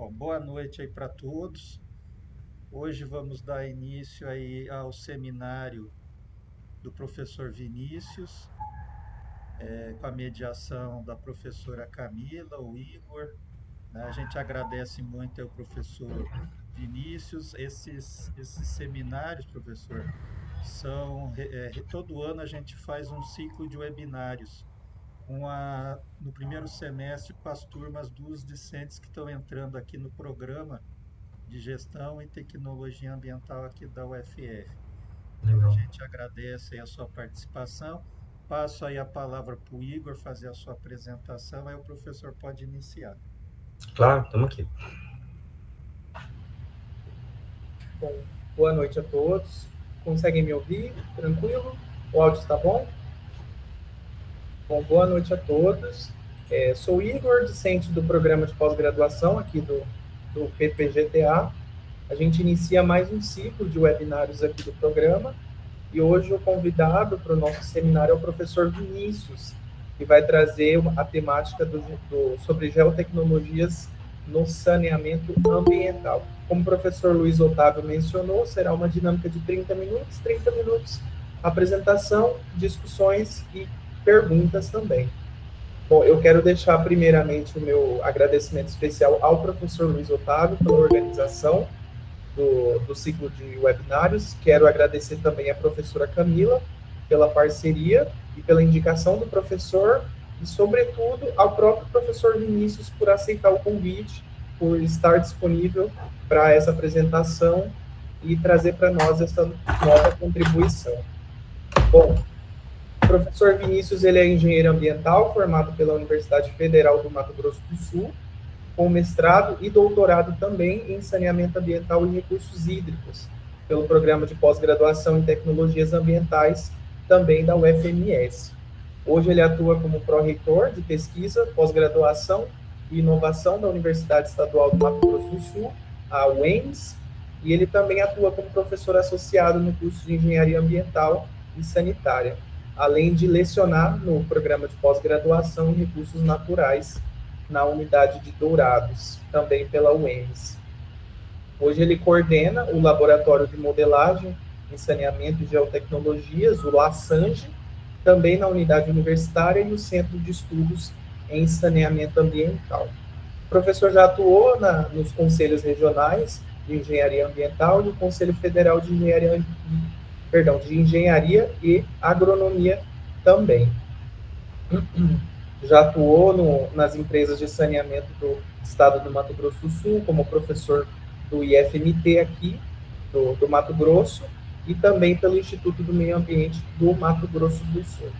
Bom, boa noite aí para todos. Hoje vamos dar início aí ao seminário do professor Vinícius, com a mediação da professora Camila, o Igor, né? A gente agradece muito ao professor Vinícius. Esses seminários, professor, todo ano a gente faz um ciclo de webinários no primeiro semestre com as turmas dos discentes que estão entrando aqui no programa de Gestão e Tecnologia Ambiental aqui da UFR. Então, a Legal. gente agradece aí a sua participação. Passo aí a palavra para o Igor fazer a sua apresentação, aí o professor pode iniciar. Claro, estamos aqui. Bom, boa noite a todos. Conseguem me ouvir? Tranquilo? O áudio está bom? Bom, boa noite a todos. Sou Igor, discente do programa de pós-graduação aqui do PPGTA. A gente inicia mais um ciclo de webinários aqui do programa e hoje o convidado para o nosso seminário é o professor Vinícius, que vai trazer a temática sobre geotecnologias no saneamento ambiental. Como o professor Luiz Otávio mencionou, será uma dinâmica de 30 minutos, apresentação, discussões e perguntas também. Bom, eu quero deixar primeiramente o meu agradecimento especial ao professor Luiz Otávio pela organização do ciclo de webinários. Quero agradecer também à professora Camila pela parceria e pela indicação do professor e, sobretudo, ao próprio professor Vinícius por aceitar o convite, por estar disponível para essa apresentação e trazer para nós essa nova contribuição. Bom, o professor Vinícius, ele é engenheiro ambiental, formado pela Universidade Federal do Mato Grosso do Sul, com mestrado e doutorado também em saneamento ambiental e recursos hídricos, pelo programa de pós-graduação em tecnologias ambientais, também da UFMS. Hoje ele atua como pró-reitor de pesquisa, pós-graduação e inovação da Universidade Estadual do Mato Grosso do Sul, a UEMS, e ele também atua como professor associado no curso de Engenharia Ambiental e Sanitária, além de lecionar no programa de pós-graduação em recursos naturais na unidade de Dourados, também pela UEMS. Hoje ele coordena o Laboratório de Modelagem em Saneamento e Geotecnologias, o LASANGE, também na unidade universitária e no Centro de Estudos em Saneamento Ambiental. O professor já atuou nos conselhos regionais de Engenharia Ambiental e no Conselho Federal de Engenharia e Agronomia também. Já atuou nas empresas de saneamento do estado do Mato Grosso do Sul, como professor do IFMT aqui, do Mato Grosso, e também pelo Instituto do Meio Ambiente do Mato Grosso do Sul.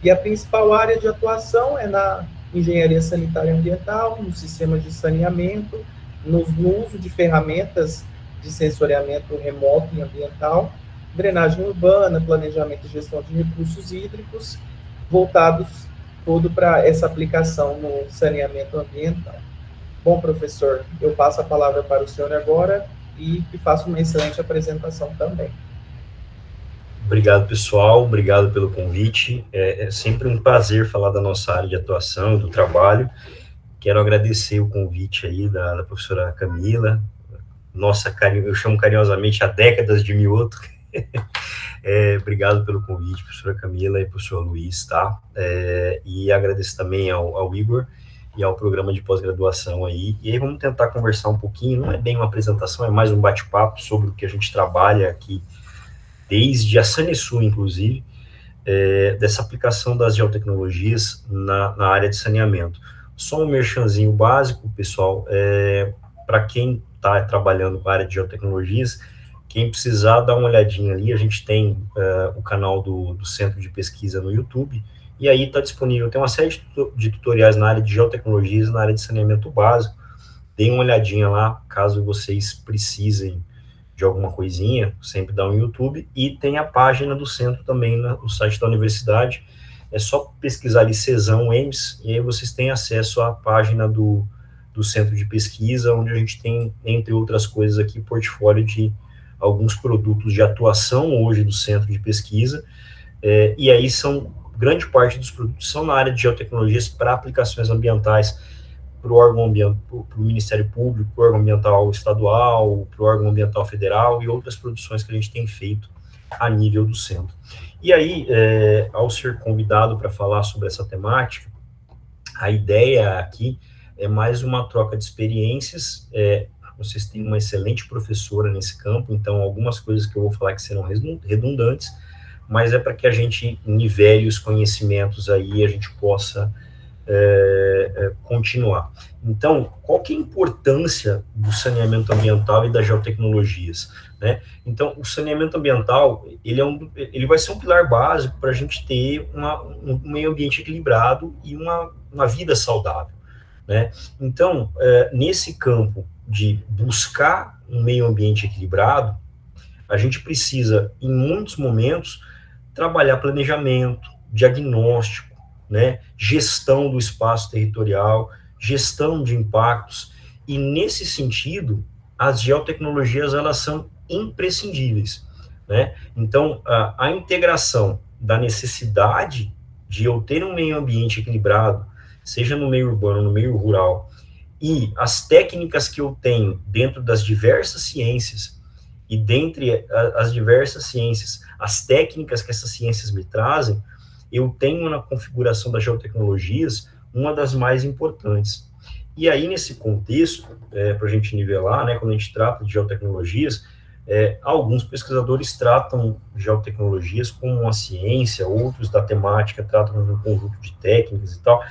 E a principal área de atuação é na engenharia sanitária ambiental, nos sistemas de saneamento, no uso de ferramentas de sensoriamento remoto e ambiental, drenagem urbana, planejamento e gestão de recursos hídricos, voltados todo para essa aplicação no saneamento ambiental. Bom, professor, eu passo a palavra para o senhor agora e que faça uma excelente apresentação também. Obrigado, pessoal. Obrigado pelo convite. É sempre um prazer falar da nossa área de atuação, do trabalho. Quero agradecer o convite aí da professora Camila, eu chamo carinhosamente há décadas de Mioto. Obrigado pelo convite, professora Camila e professor Luiz, tá? E agradeço também ao Igor e ao programa de pós-graduação aí. E aí vamos tentar conversar um pouquinho, não é bem uma apresentação, é mais um bate-papo sobre o que a gente trabalha aqui, desde a Sanesul, inclusive, dessa aplicação das geotecnologias na área de saneamento. Só um merchanzinho básico, pessoal, para quem está trabalhando com a área de geotecnologias, quem precisar dar uma olhadinha ali, a gente tem o canal do Centro de Pesquisa no YouTube, e aí está disponível, tem uma série de tutoriais na área de geotecnologias, na área de saneamento básico. Deem uma olhadinha lá, caso vocês precisem de alguma coisinha, sempre dá um YouTube, e tem a página do centro também no site da universidade, é só pesquisar ali CESAM UEMS, e aí vocês têm acesso à página do centro de pesquisa, onde a gente tem, entre outras coisas aqui, portfólio de alguns produtos de atuação hoje do centro de pesquisa, e aí grande parte dos produtos são na área de geotecnologias para aplicações ambientais, para o órgão ambiental, para o Ministério Público, para o órgão ambiental estadual, para o órgão ambiental federal e outras produções que a gente tem feito a nível do centro. E aí, ao ser convidado para falar sobre essa temática, a ideia aqui é mais uma troca de experiências. Vocês têm uma excelente professora nesse campo, então algumas coisas que eu vou falar que serão redundantes, mas é para que a gente nivele os conhecimentos aí e a gente possa continuar. Então, qual que é a importância do saneamento ambiental e das geotecnologias, né? Então, o saneamento ambiental, ele vai ser um pilar básico para a gente ter um meio ambiente equilibrado e uma vida saudável, né? Então, nesse campo de buscar um meio ambiente equilibrado, a gente precisa, em muitos momentos, trabalhar planejamento, diagnóstico, né, gestão do espaço territorial, gestão de impactos, e nesse sentido, as geotecnologias, elas são imprescindíveis, né? Então, a integração da necessidade de eu ter um meio ambiente equilibrado, seja no meio urbano, no meio rural, e as técnicas que eu tenho dentro das diversas ciências, e dentre as diversas ciências, as técnicas que essas ciências me trazem, eu tenho na configuração das geotecnologias uma das mais importantes. E aí, nesse contexto, para a gente nivelar, né, quando a gente trata de geotecnologias, alguns pesquisadores tratam geotecnologias como uma ciência, outros da temática tratam como um conjunto de técnicas e tal.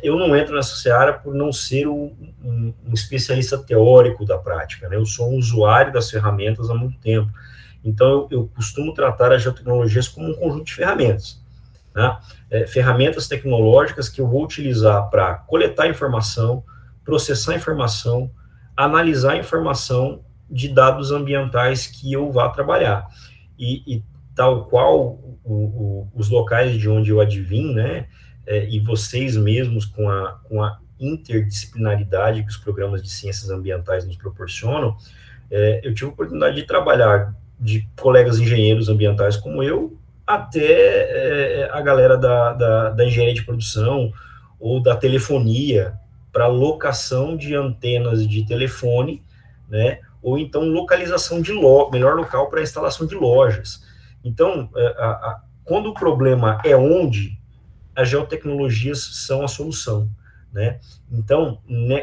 Eu não entro nessa seara por não ser um especialista teórico da prática, né? Eu sou um usuário das ferramentas há muito tempo. Então, eu costumo tratar as geotecnologias como um conjunto de ferramentas, né? Ferramentas tecnológicas que eu vou utilizar para coletar informação, processar informação, analisar informação de dados ambientais que eu vá trabalhar. E tal qual os locais de onde eu advim, né, e vocês mesmos com a interdisciplinaridade que os programas de ciências ambientais nos proporcionam, eu tive a oportunidade de trabalhar de colegas engenheiros ambientais como eu, até a galera da engenharia de produção ou da telefonia, para locação de antenas de telefone, né, ou então localização de melhor local para instalação de lojas. Então, quando o problema é onde, as geotecnologias são a solução, né? Então,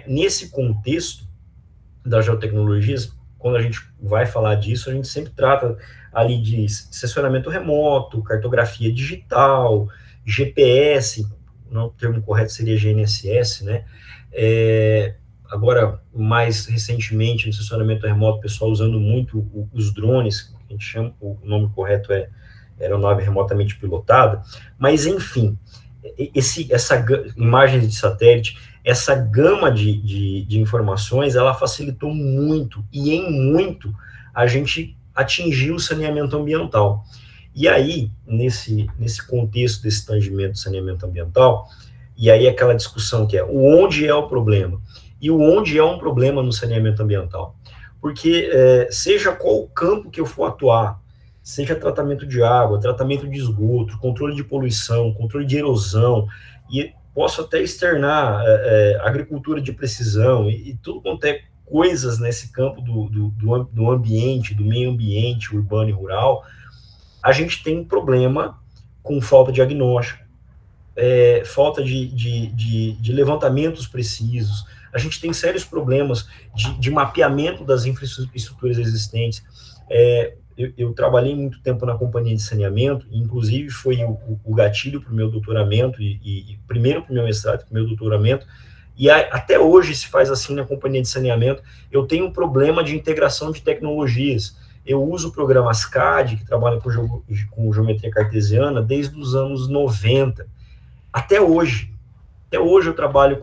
nesse contexto das geotecnologias, quando a gente vai falar disso, a gente sempre trata ali de sensoramento remoto, cartografia digital, GPS, o termo correto seria GNSS, né? Agora, mais recentemente, no sensoramento remoto, o pessoal usando muito os drones, que a gente chama, o nome correto é aeronave remotamente pilotada, mas, enfim, essa imagem de satélite, essa gama de informações, ela facilitou muito, e em muito, a gente atingir o saneamento ambiental. E aí, nesse contexto desse tangimento do saneamento ambiental, e aí aquela discussão que é o onde é o problema, e o onde é um problema no saneamento ambiental. Porque seja qual o campo que eu for atuar, seja tratamento de água, tratamento de esgoto, controle de poluição, controle de erosão, e posso até externar agricultura de precisão, e tudo quanto é coisas nesse campo do ambiente, do meio ambiente urbano e rural, a gente tem um problema com falta de diagnóstico, falta de levantamentos precisos, a gente tem sérios problemas de mapeamento das infraestruturas existentes. Eu trabalhei muito tempo na companhia de saneamento, inclusive foi o gatilho para o meu doutoramento, e primeiro para o meu mestrado, para o meu doutoramento, e até hoje se faz assim na companhia de saneamento. Eu tenho um problema de integração de tecnologias. Eu uso o programa ASCAD, que trabalha com geometria cartesiana, desde os anos 90, até hoje. Até hoje eu trabalho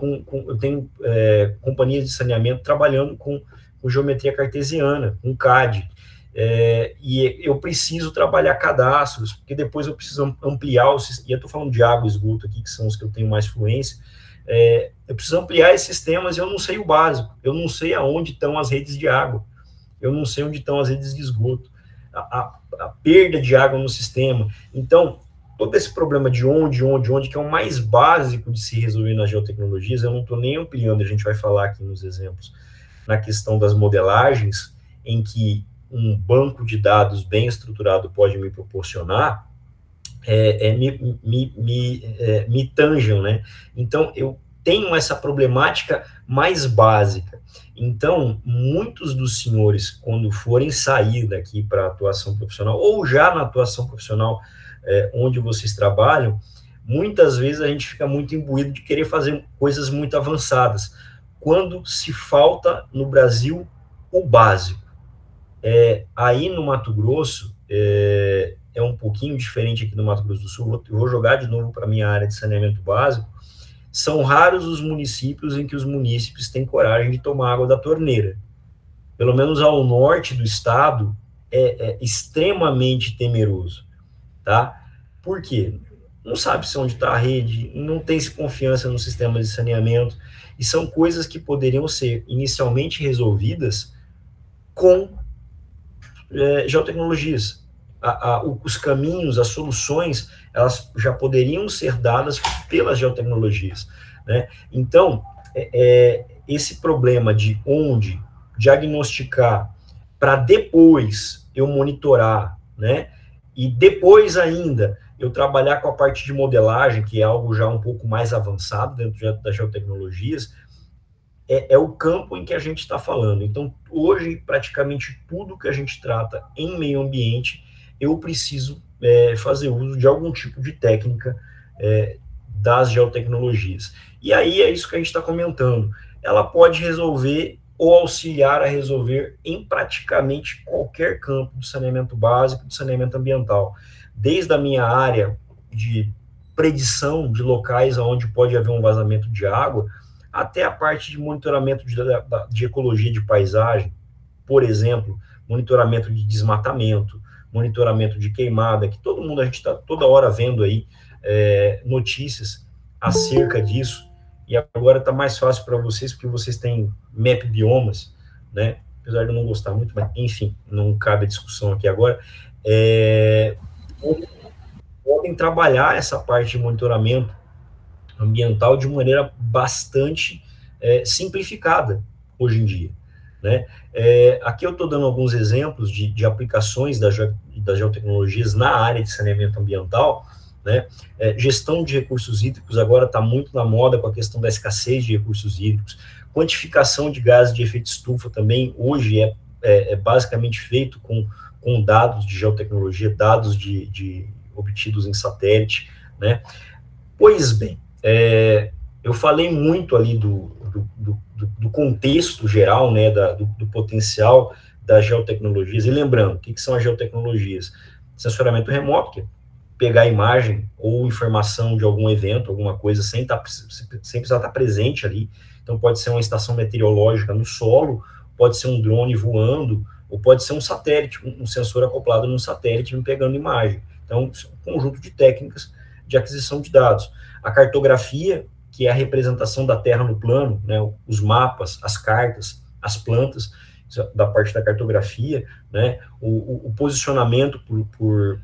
eu tenho companhias de saneamento trabalhando com geometria cartesiana, com CAD. E eu preciso trabalhar cadastros, porque depois eu preciso ampliar e eu estou falando de água e esgoto aqui, que são os que eu tenho mais fluência. Eu preciso ampliar esses sistemas e eu não sei o básico, eu não sei aonde estão as redes de água, eu não sei onde estão as redes de esgoto, a perda de água no sistema. Então, todo esse problema de onde, que é o mais básico de se resolver nas geotecnologias, eu não estou nem ampliando, a gente vai falar aqui nos exemplos, na questão das modelagens, em que um banco de dados bem estruturado pode me proporcionar, me tangem, né? Então, eu tenho essa problemática mais básica. Então, muitos dos senhores, quando forem sair daqui para a atuação profissional, ou já na atuação profissional onde vocês trabalham, muitas vezes a gente fica muito imbuído de querer fazer coisas muito avançadas, quando se falta no Brasil o básico. Aí no Mato Grosso, é um pouquinho diferente aqui no Mato Grosso do Sul, eu vou jogar de novo para a minha área de saneamento básico. São raros os municípios em que os munícipes têm coragem de tomar água da torneira. Pelo menos ao norte do estado, é extremamente temeroso, tá? Por quê? Não sabe-se onde está a rede, não tem-se confiança no sistema de saneamento, e são coisas que poderiam ser inicialmente resolvidas com geotecnologias. Os caminhos, as soluções, elas já poderiam ser dadas pelas geotecnologias, né? Então, esse problema de onde diagnosticar para depois eu monitorar, né? E depois ainda eu trabalhar com a parte de modelagem, que é algo já um pouco mais avançado dentro das geotecnologias, é o campo em que a gente está falando. Então, hoje, praticamente tudo que a gente trata em meio ambiente, eu preciso fazer uso de algum tipo de técnica das geotecnologias. E aí é isso que a gente está comentando. Ela pode resolver ou auxiliar a resolver em praticamente qualquer campo do saneamento básico, do saneamento ambiental. Desde a minha área de predição de locais onde pode haver um vazamento de água, até a parte de monitoramento de ecologia de paisagem, por exemplo, monitoramento de desmatamento, monitoramento de queimada, que todo mundo, a gente está toda hora vendo aí notícias acerca disso, e agora está mais fácil para vocês, porque vocês têm map biomas, né? Apesar de eu não gostar muito, mas enfim, não cabe a discussão aqui agora. Podem trabalhar essa parte de monitoramento ambiental de maneira bastante simplificada hoje em dia, né? Aqui eu estou dando alguns exemplos de aplicações das geotecnologias na área de saneamento ambiental, né? Gestão de recursos hídricos agora está muito na moda com a questão da escassez de recursos hídricos. Quantificação de gases de efeito estufa também hoje é basicamente feito com dados de geotecnologia, dados obtidos em satélite, né? Pois bem, eu falei muito ali do contexto geral, né, do potencial das geotecnologias, e lembrando, o que são as geotecnologias? Sensoramento remoto, que é pegar imagem ou informação de algum evento, alguma coisa, sem precisar estar presente ali. Então, pode ser uma estação meteorológica no solo, pode ser um drone voando, ou pode ser um satélite, um sensor acoplado num satélite me pegando imagem. Então, um conjunto de técnicas de aquisição de dados. A cartografia, que é a representação da Terra no plano, né, os mapas, as cartas, as plantas, da parte da cartografia, né, o posicionamento por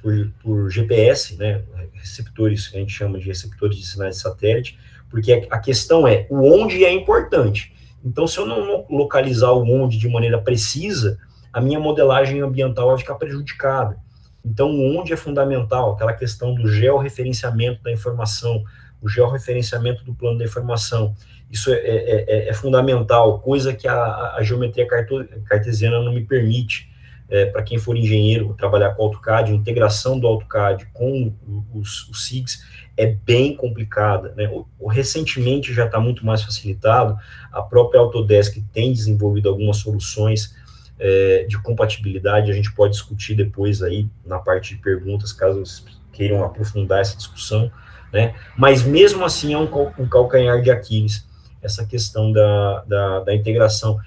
GPS, né, receptores, que a gente chama de receptores de sinais de satélite, porque a questão é, o onde é importante. Então, se eu não localizar o onde de maneira precisa, a minha modelagem ambiental vai ficar prejudicada. Então, o onde é fundamental, aquela questão do georreferenciamento da informação, o georreferenciamento do plano da informação, isso é fundamental, coisa que a geometria cartesiana não me permite. Para quem for engenheiro, trabalhar com AutoCAD, a integração do AutoCAD com os SIGs é bem complicada, né? Recentemente já está muito mais facilitado, a própria Autodesk tem desenvolvido algumas soluções de compatibilidade, a gente pode discutir depois aí na parte de perguntas, caso vocês queiram aprofundar essa discussão, né? Mas mesmo assim é um calcanhar de Aquiles, essa questão da integração,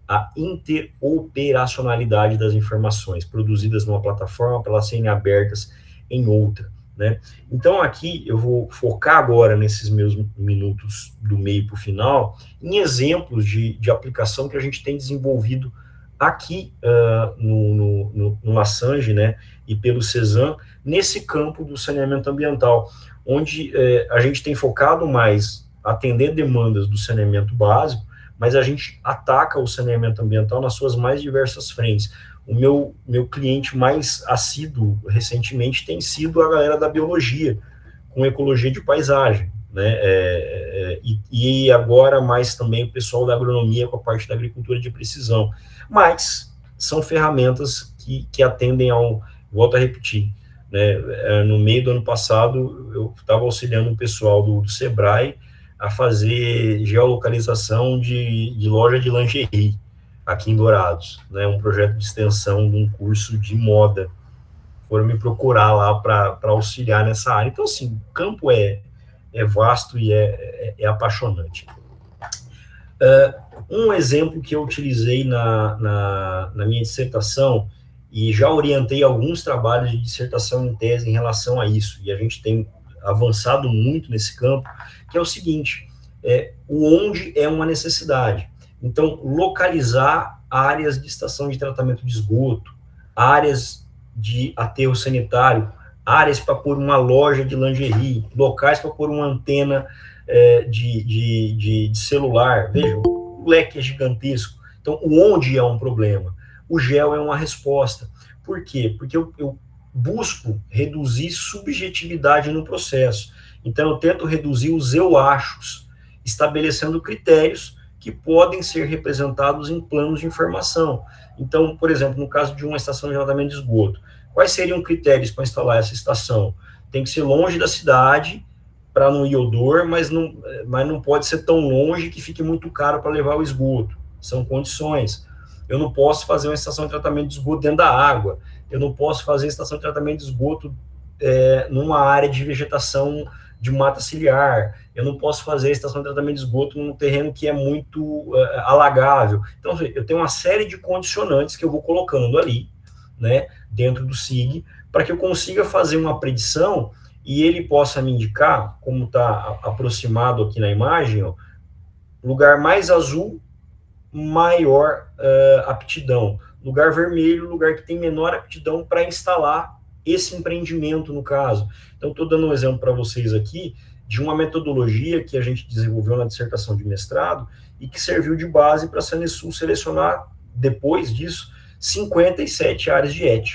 a interoperacionalidade das informações produzidas numa plataforma para elas serem abertas em outra, né? Então aqui eu vou focar agora nesses meus minutos do meio para o final em exemplos de aplicação que a gente tem desenvolvido aqui no Assange, né, e pelo CESAM, nesse campo do saneamento ambiental, onde a gente tem focado mais atender demandas do saneamento básico, mas a gente ataca o saneamento ambiental nas suas mais diversas frentes. O meu cliente mais assíduo recentemente tem sido a galera da biologia, com ecologia de paisagem, né? E agora mais também o pessoal da agronomia com a parte da agricultura de precisão. Mas são ferramentas que atendem ao, volto a repetir, né? No meio do ano passado, eu estava auxiliando o pessoal do Sebrae a fazer geolocalização de loja de lingerie aqui em Dourados, né? Um projeto de extensão de um curso de moda. Foram me procurar lá para auxiliar nessa área. Então, assim, o campo é vasto e é apaixonante. Um exemplo que eu utilizei na minha dissertação, e já orientei alguns trabalhos de dissertação em tese em relação a isso, e a gente tem avançado muito nesse campo, que é o seguinte, o onde é uma necessidade. Então, localizar áreas de estação de tratamento de esgoto, áreas de aterro sanitário, áreas para pôr uma loja de lingerie, locais para pôr uma antena de celular. Veja, o leque é gigantesco. Então, o onde é um problema. O gel é uma resposta. Por quê? Porque eu busco reduzir subjetividade no processo. Então, eu tento reduzir os eu achos, estabelecendo critérios que podem ser representados em planos de informação. Então, por exemplo, no caso de uma estação de tratamento de esgoto, quais seriam critérios para instalar essa estação? Tem que ser longe da cidade, para não ir odor, mas não pode ser tão longe que fique muito caro para levar o esgoto. São condições. Eu não posso fazer uma estação de tratamento de esgoto dentro da água. Eu não posso fazer estação de tratamento de esgoto numa área de vegetação de mata ciliar. Eu não posso fazer a estação de tratamento de esgoto num terreno que é muito alagável. Então, eu tenho uma série de condicionantes que eu vou colocando ali, né, dentro do SIG, para que eu consiga fazer uma predição e ele possa me indicar, como está aproximado aqui na imagem, ó, lugar mais azul, maior aptidão. Lugar vermelho, lugar que tem menor aptidão para instalar esse empreendimento, no caso. Então, estou dando um exemplo para vocês aqui de uma metodologia que a gente desenvolveu na dissertação de mestrado e que serviu de base para a Sanesul selecionar, depois disso, 57 áreas de ET.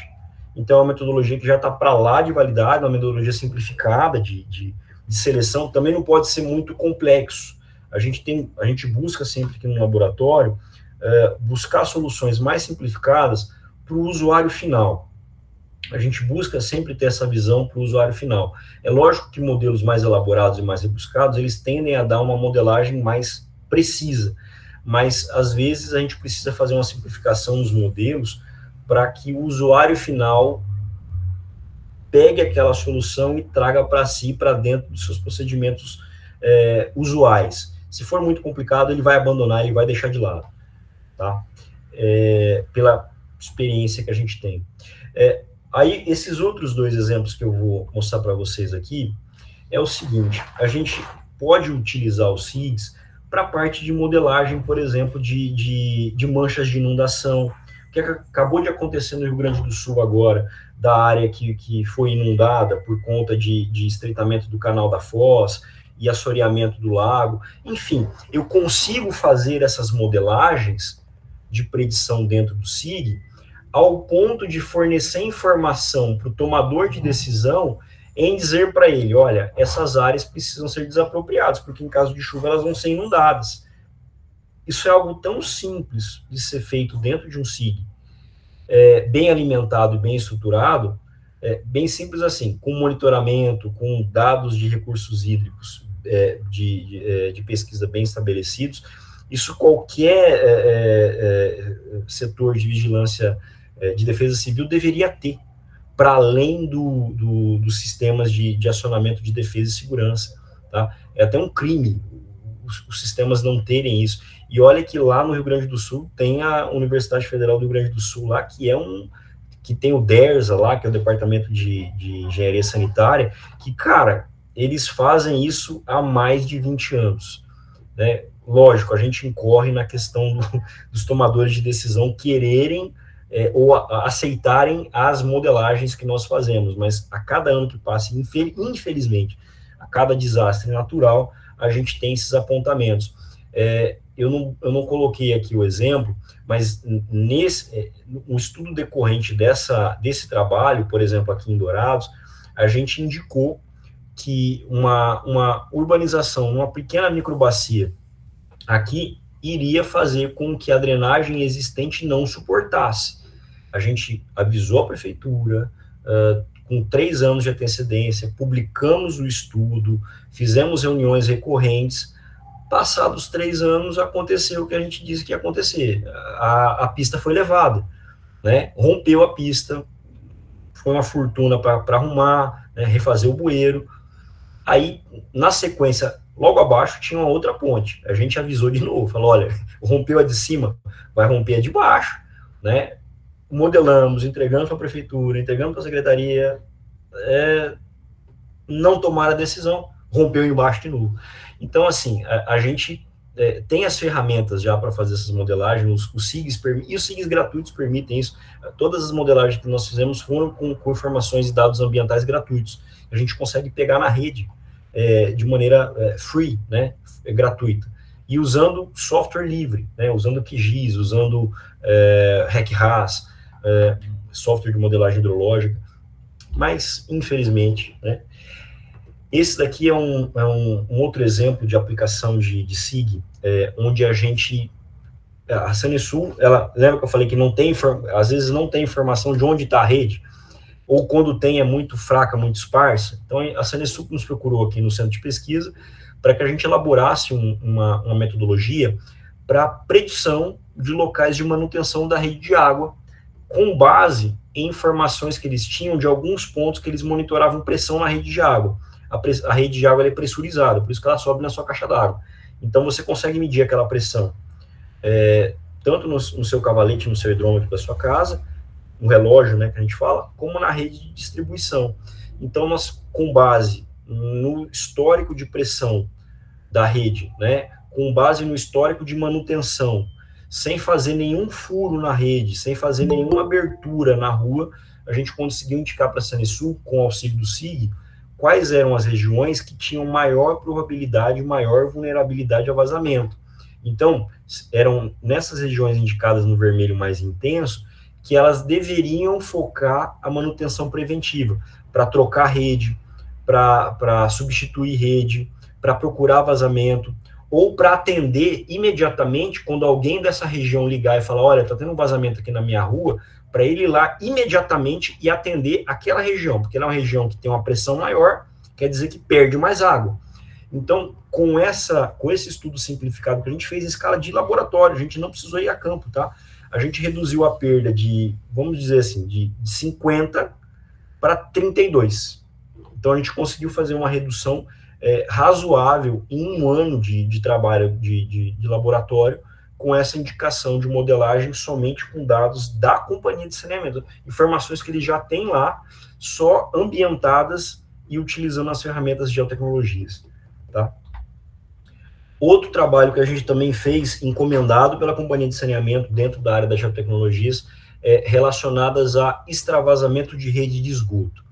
Então, é uma metodologia que já está para lá de validade, uma metodologia simplificada de seleção, também não pode ser muito complexo. A gente busca sempre aqui no laboratório buscar soluções mais simplificadas para o usuário final. A gente busca sempre ter essa visão para o usuário final. É lógico que modelos mais elaborados e mais rebuscados, eles tendem a dar uma modelagem mais precisa, mas às vezes a gente precisa fazer uma simplificação nos modelos para que o usuário final pegue aquela solução e traga para si, para dentro dos seus procedimentos usuais. Se for muito complicado, ele vai abandonar, ele vai deixar de lado, tá? Pela experiência que a gente tem. Aí, esses outros dois exemplos que eu vou mostrar para vocês aqui, é o seguinte, a gente pode utilizar os SIGs para a parte de modelagem, por exemplo, de manchas de inundação, que acabou de acontecer no Rio Grande do Sul agora, da área que foi inundada por conta de estreitamento do canal da Foz e assoreamento do lago. Enfim, eu consigo fazer essas modelagens de predição dentro do SIG ao ponto de fornecer informação para o tomador de decisão em dizer para ele, olha, essas áreas precisam ser desapropriadas, porque em caso de chuva elas vão ser inundadas. Isso é algo tão simples de ser feito dentro de um SIG, bem alimentado e bem estruturado, bem simples assim, com monitoramento, com dados de recursos hídricos de pesquisa bem estabelecidos. Isso qualquer setor de vigilância de defesa civil deveria ter, para além dos sistemas de acionamento de defesa e segurança. Tá? É até um crime os sistemas não terem isso. E olha que lá no Rio Grande do Sul tem a Universidade Federal do Rio Grande do Sul lá, que tem o DERSA lá, que é o Departamento de Engenharia Sanitária, que, cara, eles fazem isso há mais de 20 anos. Né? lógico, a gente incorre na questão dos tomadores de decisão quererem ou aceitarem as modelagens que nós fazemos, mas a cada ano que passa, infelizmente, a cada desastre natural, a gente tem esses apontamentos. Eu não coloquei aqui o exemplo, mas um estudo decorrente desse trabalho, por exemplo, aqui em Dourados, a gente indicou que uma urbanização, uma pequena microbacia aqui, iria fazer com que a drenagem existente não suportasse. A gente avisou a prefeitura, com 3 anos de antecedência, publicamos o estudo, fizemos reuniões recorrentes. Passados 3 anos, aconteceu o que a gente disse que ia acontecer. A pista foi levada, né? Rompeu a pista, foi uma fortuna para arrumar, né? Refazer o bueiro. Aí, na sequência, logo abaixo, tinha uma outra ponte. A gente avisou de novo, falou, olha, rompeu a de cima, vai romper a de baixo, né? Modelamos, entregamos para a prefeitura, entregamos para a secretaria, não tomaram a decisão, rompeu embaixo de novo. Então, assim, a gente tem as ferramentas já para fazer essas modelagens, os SIGs e os SIGs gratuitos permitem isso. Todas as modelagens que nós fizemos foram com informações e dados ambientais gratuitos. A gente consegue pegar na rede de maneira free, né, gratuita, e usando software livre, né, usando QGIS, usando HackRAS, software de modelagem hidrológica, mas, infelizmente, né, esse daqui é um outro exemplo de aplicação de SIG, onde a Sanesul, lembra que eu falei que não tem, às vezes não tem informação de onde está a rede, ou quando tem é muito fraca, muito esparsa. Então, a Sanesul nos procurou aqui no centro de pesquisa para que a gente elaborasse uma metodologia para predição de locais de manutenção da rede de água, com base em informações que eles tinham de alguns pontos que eles monitoravam pressão na rede de água. A rede de água é pressurizada, por isso que ela sobe na sua caixa d'água. Então, você consegue medir aquela pressão, tanto no seu cavalete, no seu hidrômetro da sua casa, no relógio, né, que a gente fala, como na rede de distribuição. Então, nós, com base no histórico de pressão da rede, né, com base no histórico de manutenção, sem fazer nenhum furo na rede, sem fazer nenhuma abertura na rua, a gente conseguiu indicar para a Sanesul, com o auxílio do SIG, quais eram as regiões que tinham maior probabilidade, maior vulnerabilidade a vazamento. Então, eram nessas regiões indicadas no vermelho mais intenso, que elas deveriam focar a manutenção preventiva, para trocar rede, para substituir rede, para procurar vazamento, ou para atender imediatamente quando alguém dessa região ligar e falar, olha, está tendo um vazamento aqui na minha rua, para ele ir lá imediatamente e atender aquela região, porque ela é uma região que tem uma pressão maior, quer dizer que perde mais água. Então, com esse estudo simplificado que a gente fez em escala de laboratório, a gente não precisou ir a campo, tá? A gente reduziu a perda de, vamos dizer assim, de 50 para 32. Então, a gente conseguiu fazer uma redução razoável em um ano de trabalho de laboratório, com essa indicação de modelagem somente com dados da companhia de saneamento, informações que ele já tem lá, só ambientadas e utilizando as ferramentas de geotecnologias, tá? Outro trabalho que a gente também fez, encomendado pela companhia de saneamento dentro da área das geotecnologias, relacionadas a extravasamento de rede de esgoto.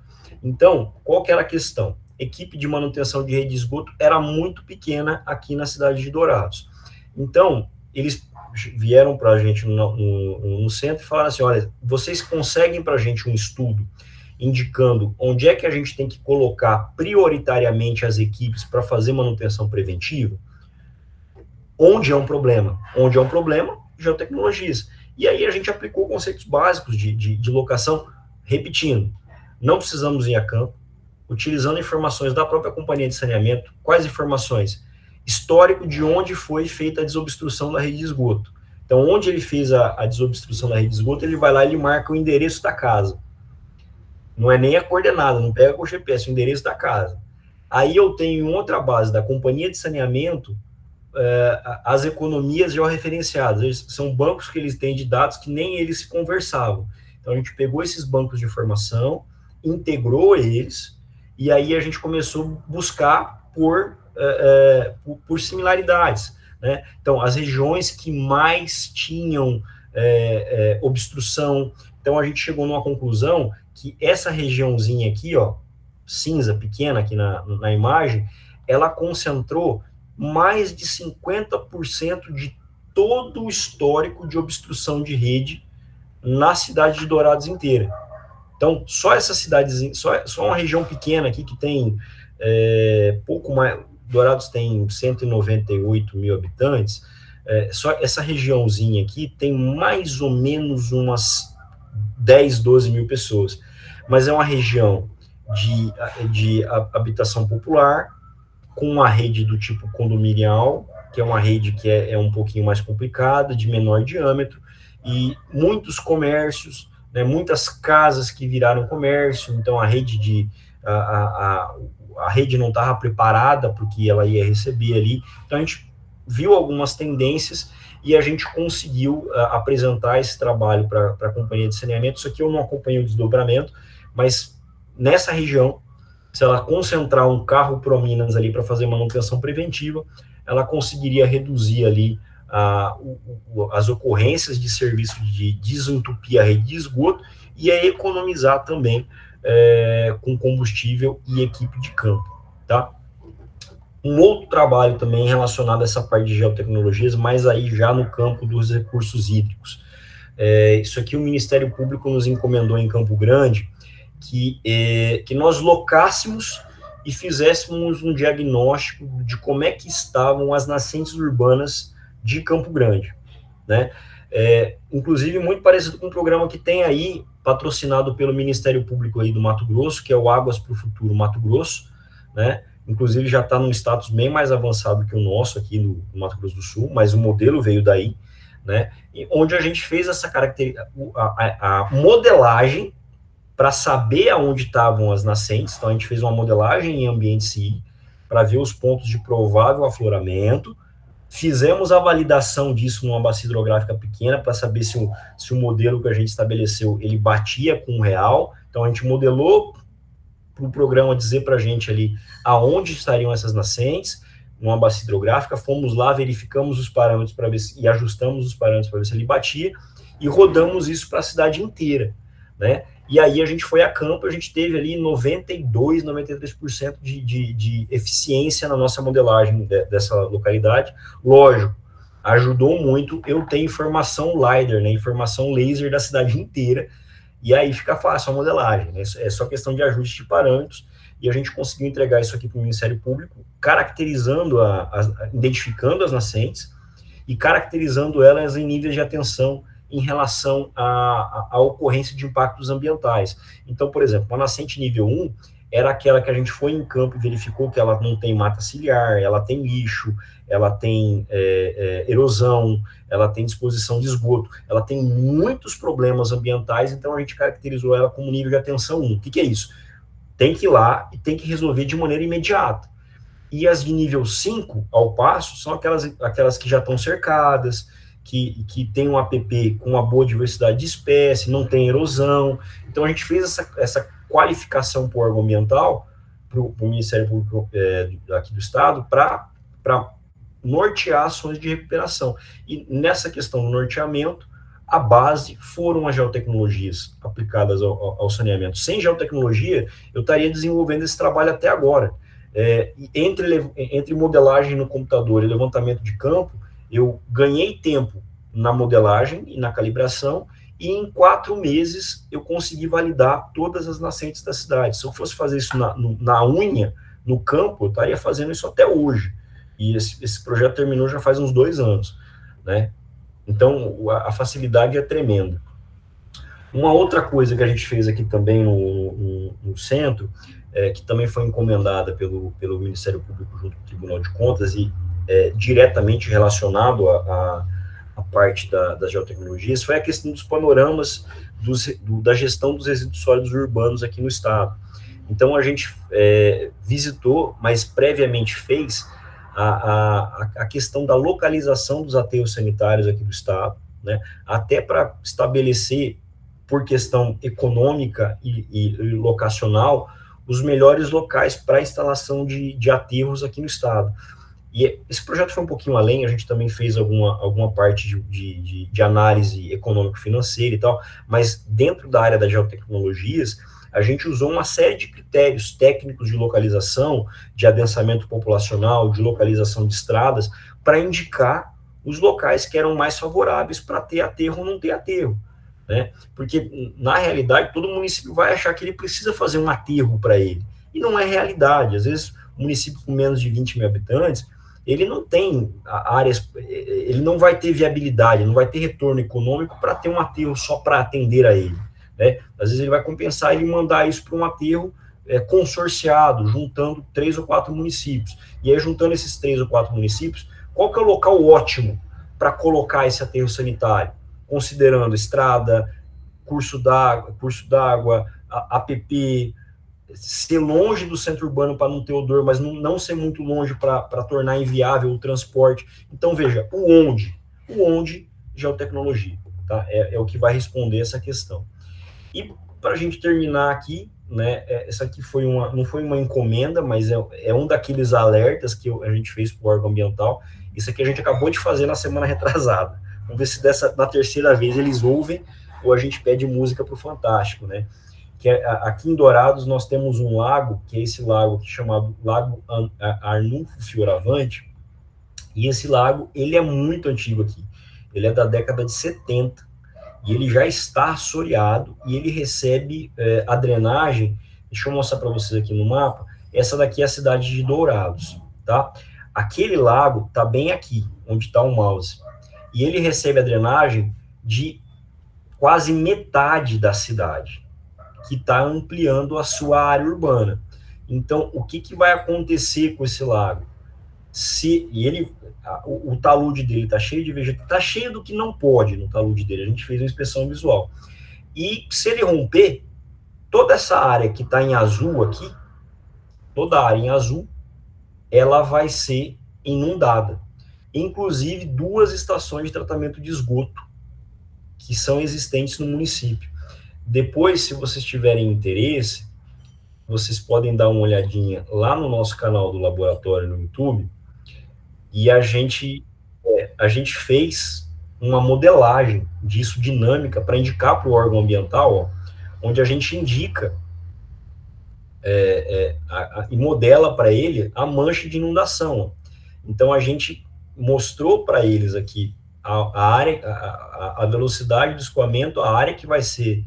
Então, qual que era a questão? Equipe de manutenção de rede de esgoto era muito pequena aqui na cidade de Dourados. Então, eles vieram para a gente no centro e falaram assim, olha, vocês conseguem para a gente um estudo indicando onde é que a gente tem que colocar prioritariamente as equipes para fazer manutenção preventiva? Onde é um problema? Onde é um problema, geotecnologias. E aí a gente aplicou conceitos básicos de locação, repetindo, não precisamos ir a campo, utilizando informações da própria companhia de saneamento. Quais informações? Histórico de onde foi feita a desobstrução da rede de esgoto. Então, onde ele fez a desobstrução da rede de esgoto, ele vai lá e ele marca o endereço da casa. Não é nem a coordenada, não pega com o GPS, o endereço da casa. Aí eu tenho em outra base da companhia de saneamento, as economias georreferenciadas. São bancos que eles têm de dados que nem eles se conversavam. Então, a gente pegou esses bancos de informação, integrou eles, e aí a gente começou a buscar por similaridades. né? Então, as regiões que mais tinham obstrução. Então, a gente chegou numa conclusão que essa regiãozinha aqui, ó, cinza, pequena aqui na imagem, ela concentrou mais de 50% de todo o histórico de obstrução de rede na cidade de Dourados inteira. Então, só essa cidadezinha, só uma região pequena aqui que tem pouco mais, Dourados tem 198 mil habitantes, só essa regiãozinha aqui tem mais ou menos umas 10, 12 mil pessoas. Mas é uma região de habitação popular, com uma rede do tipo condominial, que é uma rede que é um pouquinho mais complicada, de menor diâmetro, e muitos comércios, né, muitas casas que viraram comércio, então a rede a rede não estava preparada para o que ela ia receber ali. Então a gente viu algumas tendências e a gente conseguiu apresentar esse trabalho para a companhia de saneamento. Isso aqui eu não acompanhei o desdobramento, mas nessa região, se ela concentrar um carro Prominas ali para fazer manutenção preventiva, ela conseguiria reduzir ali as ocorrências de serviço de desentupir a rede de esgoto e economizar também com combustível e equipe de campo, tá? Um outro trabalho também relacionado a essa parte de geotecnologias, mas aí já no campo dos recursos hídricos. Isso aqui o Ministério Público nos encomendou em Campo Grande, que nós locássemos e fizéssemos um diagnóstico de como é que estavam as nascentes urbanas de Campo Grande, né? Inclusive muito parecido com um programa que tem aí, patrocinado pelo Ministério Público aí do Mato Grosso, que é o Águas para o Futuro Mato Grosso, né? Inclusive já está num status bem mais avançado que o nosso aqui no Mato Grosso do Sul, mas o modelo veio daí, né? E onde a gente fez essa a modelagem para saber aonde estavam as nascentes. Então a gente fez uma modelagem em ambiente CI para ver os pontos de provável afloramento. Fizemos a validação disso numa bacia hidrográfica pequena para saber se o modelo que a gente estabeleceu ele batia com o real. Então a gente modelou para o programa dizer para a gente ali aonde estariam essas nascentes, numa bacia hidrográfica. Fomos lá, verificamos os parâmetros para ver e ajustamos os parâmetros para ver se ele batia e rodamos isso para a cidade inteira, né? E aí a gente foi a campo, a gente teve ali 92, 93% de eficiência na nossa modelagem dessa localidade. Lógico, ajudou muito eu ter informação LiDAR, né, informação laser da cidade inteira, e aí fica fácil a modelagem, né? É só questão de ajuste de parâmetros, e a gente conseguiu entregar isso aqui para o Ministério Público, caracterizando, identificando as nascentes e caracterizando elas em níveis de atenção em relação à ocorrência de impactos ambientais. Então, por exemplo, a nascente nível 1 era aquela que a gente foi em campo e verificou que ela não tem mata ciliar, ela tem lixo, ela tem erosão, ela tem disposição de esgoto, ela tem muitos problemas ambientais, então a gente caracterizou ela como nível de atenção 1. O que é isso? Tem que ir lá e tem que resolver de maneira imediata. E as de nível 5, ao passo, são aquelas que já estão cercadas, que tem um APP com uma boa diversidade de espécie, não tem erosão. Então, a gente fez essa qualificação para o órgão ambiental, para o Ministério Público aqui do Estado, para nortear ações de recuperação. E nessa questão do norteamento, a base foram as geotecnologias aplicadas ao saneamento. Sem geotecnologia, eu estaria desenvolvendo esse trabalho até agora. Entre modelagem no computador e levantamento de campo, eu ganhei tempo na modelagem e na calibração, e em 4 meses eu consegui validar todas as nascentes da cidade. Se eu fosse fazer isso na unha, no campo, eu estaria fazendo isso até hoje. E esse projeto terminou já faz uns 2 anos, né? Então, a facilidade é tremenda. Uma outra coisa que a gente fez aqui também no centro, que também foi encomendada pelo Ministério Público junto com o Tribunal de Contas e diretamente relacionado à parte das geotecnologias, foi a questão dos panoramas da gestão dos resíduos sólidos urbanos aqui no estado. Então, a gente visitou, mas previamente fez a questão da localização dos aterros sanitários aqui do estado, né, até para estabelecer, por questão econômica e locacional, os melhores locais para a instalação de aterros aqui no estado. E esse projeto foi um pouquinho além, a gente também fez alguma parte de análise econômico-financeira e tal, mas dentro da área das geotecnologias, a gente usou uma série de critérios técnicos de localização, de adensamento populacional, de localização de estradas, para indicar os locais que eram mais favoráveis para ter aterro ou não ter aterro. Né? Porque, na realidade, todo município vai achar que ele precisa fazer um aterro para ele. E não é realidade. Às vezes, um município com menos de 20 mil habitantes, ele não tem áreas, ele não vai ter viabilidade, não vai ter retorno econômico para ter um aterro só para atender a ele. Né? Às vezes ele vai compensar ele mandar isso para um aterro consorciado, juntando 3 ou 4 municípios. E aí, juntando esses 3 ou 4 municípios, qual que é o local ótimo para colocar esse aterro sanitário? Considerando estrada, curso d'água, APP, ser longe do centro urbano para não ter odor, mas não ser muito longe para tornar inviável o transporte. Então, veja, o onde, geotecnologia, tá? É o que vai responder essa questão. E para a gente terminar aqui, né, essa aqui não foi uma encomenda, mas é um daqueles alertas que a gente fez para o órgão ambiental. Isso aqui a gente acabou de fazer na semana retrasada. Vamos ver se na terceira vez eles ouvem ou a gente pede música para o Fantástico, né? Que aqui em Dourados nós temos um lago, que é esse lago que é chamado Lago Arnulfo Fioravante, e esse lago, ele é muito antigo aqui. Ele é da década de 70, e ele já está assoreado, e ele recebe a drenagem, deixa eu mostrar para vocês aqui no mapa, essa daqui é a cidade de Dourados, tá? Aquele lago está bem aqui, onde está o mouse, e ele recebe a drenagem de quase metade da cidade, que está ampliando a sua área urbana. Então, o que vai acontecer com esse lago? O talude dele está cheio de vegetação, está cheio do que não pode no talude dele, a gente fez uma inspeção visual. E se ele romper, toda essa área que está em azul aqui, toda a área em azul, ela vai ser inundada. Inclusive 2 estações de tratamento de esgoto que são existentes no município. Depois, se vocês tiverem interesse, vocês podem dar uma olhadinha lá no nosso canal do laboratório no YouTube, e a gente fez uma modelagem disso dinâmica para indicar para o órgão ambiental, ó, onde a gente indica e modela para ele a mancha de inundação. Ó. Então a gente mostrou para eles aqui a área, a velocidade do escoamento, a área que vai ser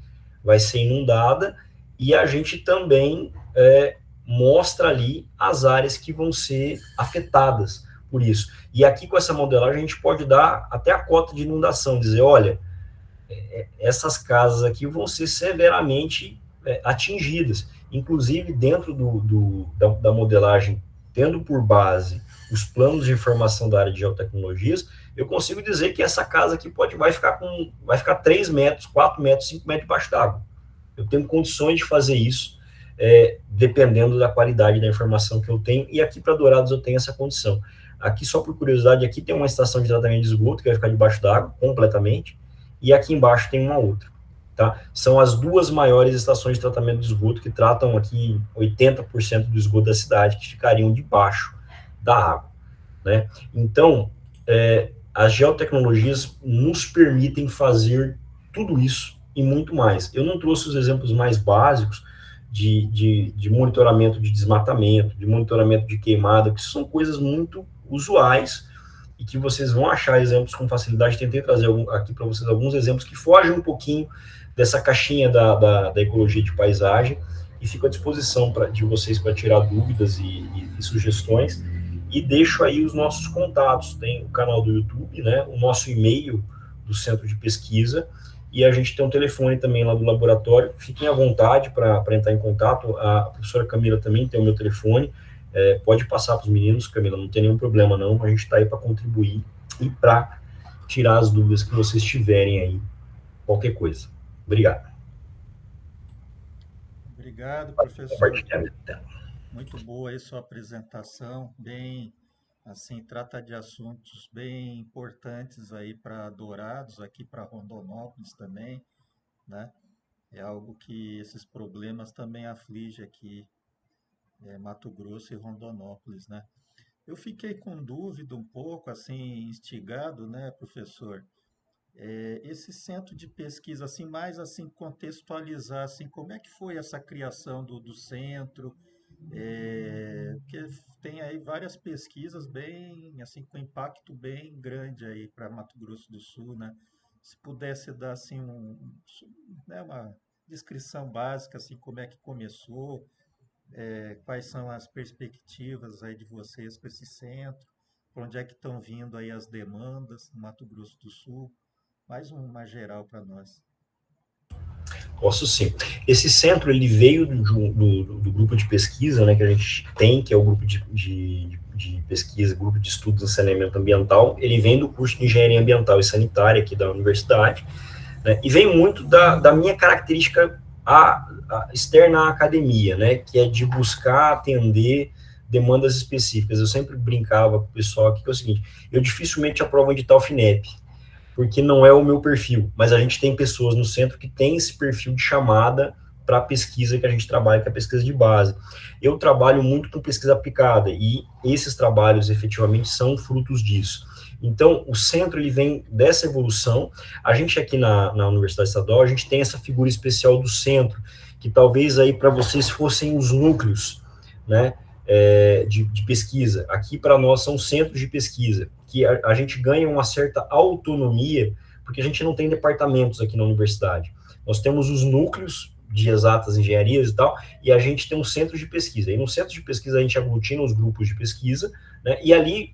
inundada, e a gente também mostra ali as áreas que vão ser afetadas por isso. E aqui com essa modelagem a gente pode dar até a cota de inundação, dizer, olha, essas casas aqui vão ser severamente atingidas. Inclusive dentro da modelagem, tendo por base os planos de informação da área de geotecnologias, eu consigo dizer que essa casa aqui vai ficar 3 metros, 4 metros, 5 metros debaixo d'água. Eu tenho condições de fazer isso, dependendo da qualidade da informação que eu tenho, e aqui para Dourados eu tenho essa condição. Aqui, só por curiosidade, aqui tem uma estação de tratamento de esgoto que vai ficar debaixo d'água, completamente, e aqui embaixo tem uma outra. Tá? São as 2 maiores estações de tratamento de esgoto que tratam aqui 80% do esgoto da cidade, que ficariam debaixo da água. Né? Então, as geotecnologias nos permitem fazer tudo isso e muito mais. Eu não trouxe os exemplos mais básicos de monitoramento de desmatamento, de monitoramento de queimada, que são coisas muito usuais e que vocês vão achar exemplos com facilidade. Tentei trazer aqui para vocês alguns exemplos que fogem um pouquinho dessa caixinha da ecologia de paisagem, e fico à disposição de vocês para tirar dúvidas e sugestões, e deixo aí os nossos contatos, tem o canal do YouTube, né, o nosso e-mail do Centro de Pesquisa, e a gente tem um telefone também lá do laboratório. Fiquem à vontade para entrar em contato, a professora Camila também tem o meu telefone, pode passar para os meninos, Camila, não tem nenhum problema não, a gente está aí para contribuir e para tirar as dúvidas que vocês tiverem aí, qualquer coisa. Obrigado. Obrigado, professor. Muito boa aí sua apresentação, bem, assim, trata de assuntos bem importantes aí para Dourados, aqui para Rondonópolis também, né? É algo que esses problemas também afligem aqui, Mato Grosso e Rondonópolis, né? Eu fiquei com dúvida um pouco, assim, instigado, né, professor? Esse centro de pesquisa, assim, mais assim, contextualizar, assim, como é que foi essa criação do centro? Porque tem aí várias pesquisas bem, assim, com impacto bem grande aí para Mato Grosso do Sul, né? Se pudesse dar, assim, né, uma descrição básica, assim, como é que começou, quais são as perspectivas aí de vocês para esse centro, para onde é que estão vindo aí as demandas no Mato Grosso do Sul, mais uma geral para nós. Posso sim. Esse centro, ele veio do grupo de pesquisa, né, que a gente tem, que é o grupo de pesquisa, grupo de estudos em saneamento ambiental. Ele vem do curso de engenharia ambiental e sanitária aqui da universidade, né, e vem muito da minha característica externa à academia, né, que é de buscar atender demandas específicas. Eu sempre brincava com o pessoal aqui, que é o seguinte: eu dificilmente aprovo um edital FINEP, porque não é o meu perfil, mas a gente tem pessoas no centro que tem esse perfil de chamada para a pesquisa que a gente trabalha, que é a pesquisa de base. Eu trabalho muito com pesquisa aplicada, e esses trabalhos, efetivamente, são frutos disso. Então, o centro, ele vem dessa evolução. A gente aqui na Universidade Estadual, a gente tem essa figura especial do centro, que talvez aí para vocês fossem os núcleos, né, de pesquisa. Aqui, para nós, são centros de pesquisa, que a gente ganha uma certa autonomia, porque a gente não tem departamentos aqui na universidade. Nós temos os núcleos de exatas engenharias e tal, e a gente tem um centro de pesquisa. E no centro de pesquisa a gente aglutina os grupos de pesquisa, né, e ali,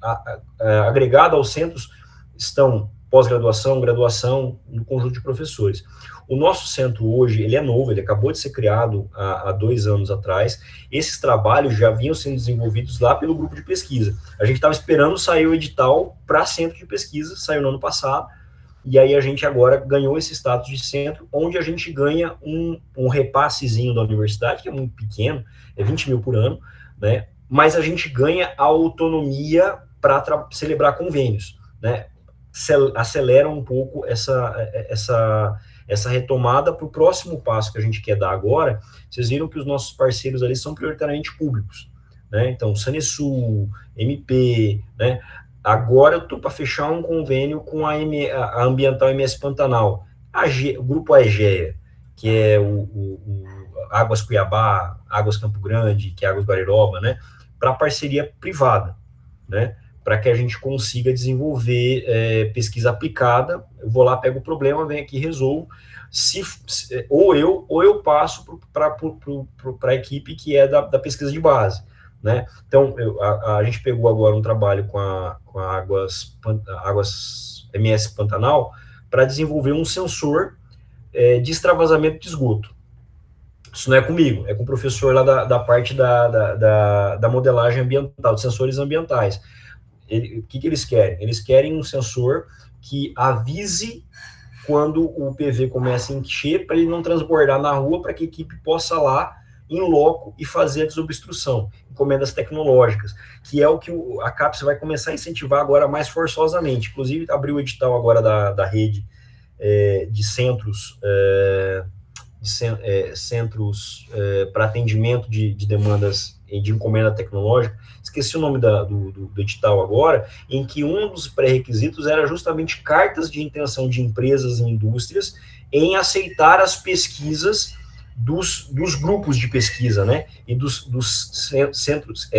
agregado aos centros, estão pós-graduação, graduação, no conjunto de professores. O nosso centro hoje, ele é novo, ele acabou de ser criado há 2 anos atrás. Esses trabalhos já vinham sendo desenvolvidos lá pelo grupo de pesquisa. A gente estava esperando sair o edital para centro de pesquisa, saiu no ano passado, e aí a gente agora ganhou esse status de centro, onde a gente ganha um repassezinho da universidade, que é muito pequeno, é 20 mil por ano, né? Mas a gente ganha a autonomia para celebrar convênios, né? Acelera um pouco essa retomada para o próximo passo que a gente quer dar agora. Vocês viram que os nossos parceiros ali são prioritariamente públicos, né? Então, Sanesul, MP, né? Agora eu estou para fechar um convênio com a Ambiental MS Pantanal, o grupo AEGEA, que é o Águas Cuiabá, Águas Campo Grande, que é Águas Guariroba, né? Para parceria privada, né? Para que a gente consiga desenvolver pesquisa aplicada. Eu vou lá, pego o problema, venho aqui e resolvo. Ou eu passo para a equipe que é da pesquisa de base, né? Então, a gente pegou agora um trabalho com a Águas MS Pantanal para desenvolver um sensor de extravasamento de esgoto. Isso não é comigo, é com o professor lá da parte da modelagem ambiental, de sensores ambientais. O que eles querem? Eles querem um sensor que avise quando o PV começa a encher, para ele não transbordar na rua, para que a equipe possa lá, em loco, e fazer a desobstrução. Encomendas tecnológicas, que é o que a CAPES vai começar a incentivar agora mais forçosamente. Inclusive, abriu o edital agora da rede de centros para atendimento de demandas de encomenda tecnológica. Esqueci o nome do edital agora, em que um dos pré-requisitos era justamente cartas de intenção de empresas e indústrias em aceitar as pesquisas dos grupos de pesquisa, né, e dos centros,